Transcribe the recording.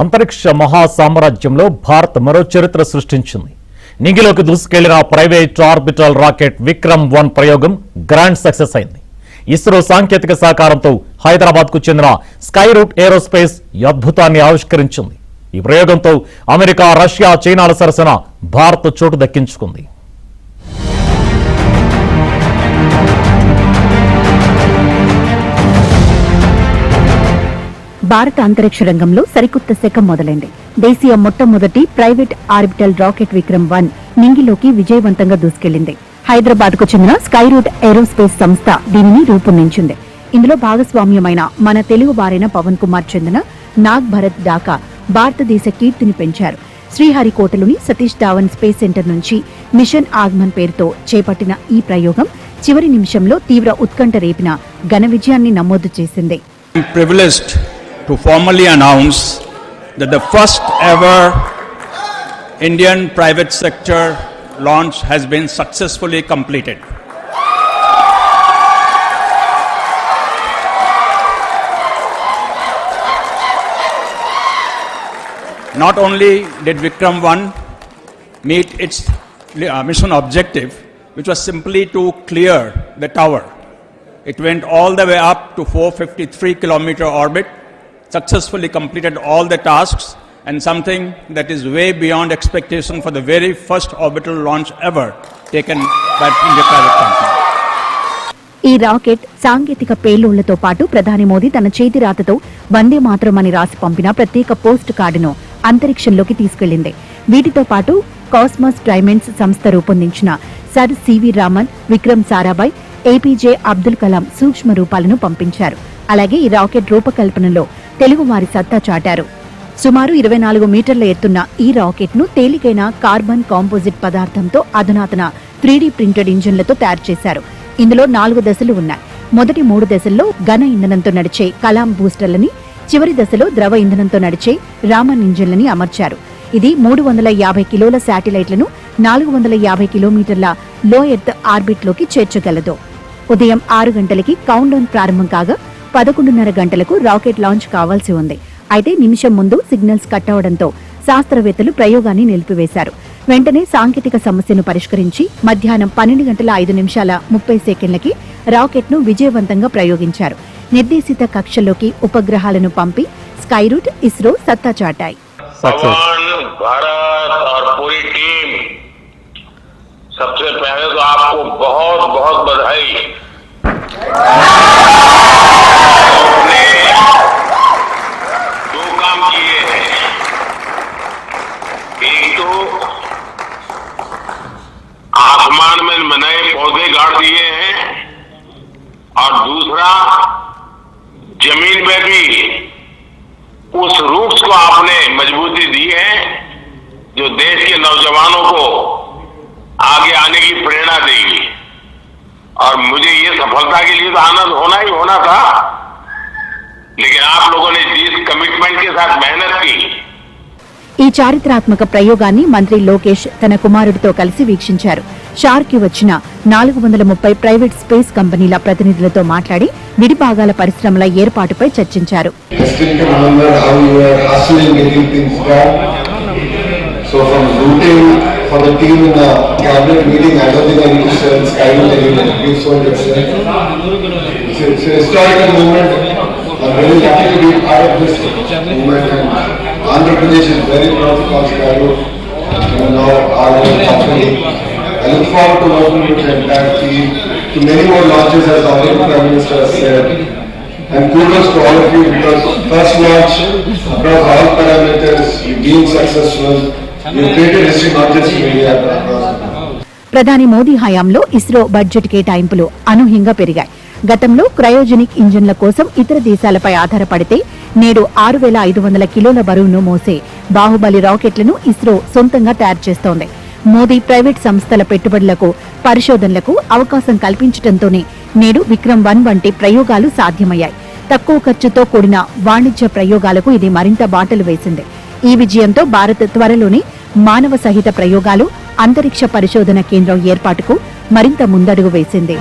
అంతరిక్ష మహాసామ్రాజ్యంలో భారత్ మరో చరిత్ర సృష్టించింది. నింగిలోకి దూసుకెళ్లిన ప్రైవేట్ ఆర్బిటల్ రాకెట్ విక్రమ్-1 ప్రయోగం గ్రాండ్ సక్సెస్ అయింది. ఇస్రో సాంకేతిక సహకారంతో హైదరాబాద్కు చెందిన స్కైరూట్ ఏరోస్పేస్ ఈ అద్భుతాన్ని ఆవిష్కరించింది. ఈ ప్రయోగంతో అమెరికా, రష్యా, చైనాల సరసన భారత్ చోటు దక్కించుకుంది. భారత అంతరిక్ష రంగంలో సరికొత్త శకం మొదలైంది. దేశీయ మొట్టమొదటి ప్రైవేట్ ఆర్బిటల్ రాకెట్ విక్రమ్-1 నింగిలోకి విజయవంతంగా దూసుకెళ్లింది. హైదరాబాద్ కు చెందిన స్కైరూట్ ఏరోస్పేస్ సంస్థ దీనిని రూపొందించింది. ఇందులో భాగస్వామ్యమైన మన తెలుగు వారైన పవన్ కుమార్ చెందిన నాగ్ భరత్ డాకా భారతదేశ కీర్తిని పెంచారు. శ్రీహరికోటలోని సతీష్ ధావన్ స్పేస్ సెంటర్ నుంచి మిషన్ ఆగమన్ పేరుతో చేపట్టిన ఈ ప్రయోగం చివరి నిమిషంలో తీవ్ర ఉత్కంఠ రేపిన ఘన విజయాన్ని నమోదు చేసింది. To formally announce that the first ever Indian private sector launch has been successfully completed. Not only did Vikram-1 meet its mission objective, which was simply to clear the tower. It went all the way up to 453-kilometer orbit, successfully completed all the tasks, and something that is way beyond expectation for the very first orbital launch ever taken by India private company. ఈ rocket సాంకేతిక పేలోళ్లతో పాటు ప్రధాని మోదీ తన చేతి రాతతో వందే మాతరం అని రాసి పంపిన ప్రత్యేక పోస్ట్ కార్డును అంతరిక్షంలోకి తీసుకెళ్లింది. వీటితో పాటు కాస్మస్ డైమండ్స్ సంస్థ రూపొందించిన సర్ సివి రామన్, విక్రమ్ సారాభాయ్, ఏపీజే అబ్దుల్ కలాం సూక్ష్మ రూపాలను పంపించారు. అలాగే ఈ రాకెట్ రూపకల్పనలో తెలుగు వారి సత్తా చాటారు. సుమారు 24 మీటర్ల ఎత్తున్న ఈ రాకెట్ ను తేలికైన కార్బన్ కాంపోజిట్ పదార్థంతో అధునాతన 3D ప్రింటెడ్ ఇంజన్లతో తయారు చేశారు. ఇందులో 4 దశలు ఉన్నాయి. మొదటి 3 దశల్లో ఘన ఇంధనంతో నడిచే కలాం బూస్టర్లని, చివరి దశలో ద్రవ ఇంధనంతో నడిచే రామన్ ఇంజన్లని అమర్చారు. ఇది 350 కిలోల శాటిలైట్లను 450 కిలోమీటర్ల లో ఎర్త్ ఆర్బిట్ లోకి చేర్చగలదు. ఉదయం 6 గంటలకి కౌంట్ డౌన్ ప్రారంభం కాగా 11:30 గంటలకు రాకెట్ లాంచ్ కావాల్సి ఉంది. అయితే నిమిషం ముందు సిగ్నల్స్ కట్ అవడంతో శాస్త్రవేత్తలు ప్రయోగాన్ని నిలిపివేశారు. వెంటనే సాంకేతిక సమస్యను పరిష్కరించి మధ్యాహ్నం 12:05:30 రాకెట్ ను విజయవంతంగా ప్రయోగించారు. నిర్దేశిత కక్షలోకి ఉపగ్రహాలను పంపి స్కైరూట్, ఇస్రో సత్తా చాటాయి. सबसे पहले तो आपको बहुत बहुत बधाई। आपने 2 काम किए हैं। एक तो आसमान में नए पौधे गाड़ दिए हैं और दूसरा जमीन में भी उस रूट्स को आपने मजबूती दी है जो देश के नौजवानों को आगे आने की प्रेरणा देगी। और मुझे ये सफलता के लिए तो आनंद होना ही होना था, लेकिन आप लोगों ने जिस कमिटमेंट के साथ मेहनत की। ఈ చారిత్రాత్మక ప్రయోగాన్ని మంత్రి లోకేష్ తన కుమారుడితో కలిసి వీక్షించారు. షార్కి వచ్చిన 430 ప్రైవేట్ స్పేస్ కంపెనీల ప్రతినిధులతో మాట్లాడి విడిభాగాల పరిశ్రమల ఏర్పాటుపై చర్చించారు. For the team in the cabinet meeting, I don't think I need to say Skyroot anymore. We've so different. It's a historical moment. I'm very happy to be part of this movement. And Andhra Pradesh is very proud to call Skyroot now our company. I look forward to working with the entire team to many more launches, as the Honorable Prime Minister has said. And kudos to all of you, because first launch across all parameters, being successful. ప్రధాని మోదీ హయాంలో ISRO budget కేటాయింపులు అనూహ్యంగా పెరిగాయి. గతంలో cryogenic ఇంజన్ల కోసం ఇతర దేశాలపై ఆధారపడితే నేడు 6,500 కిలోల బరువును మోసే బాహుబలి రాకెట్లను ఇస్రో సొంతంగా తయారు చేస్తోంది. మోదీ ప్రైవేట్ సంస్థల పెట్టుబడులకు, పరిశోధనలకు అవకాశం కల్పించడంతోనే నేడు విక్రమ్-1 వంటి ప్రయోగాలు సాధ్యమయ్యాయి. తక్కువ ఖర్చుతో కూడిన వాణిజ్య ప్రయోగాలకు ఇది మరింత బాటలు వేసింది. ఈ విజయంతో భారత్ త్వరలోనే మానవ సహిత ప్రయోగాలు, అంతరిక్ష పరిశోధన కేంద్రం ఏర్పాటుకు మరింత ముందడుగు వేసింది.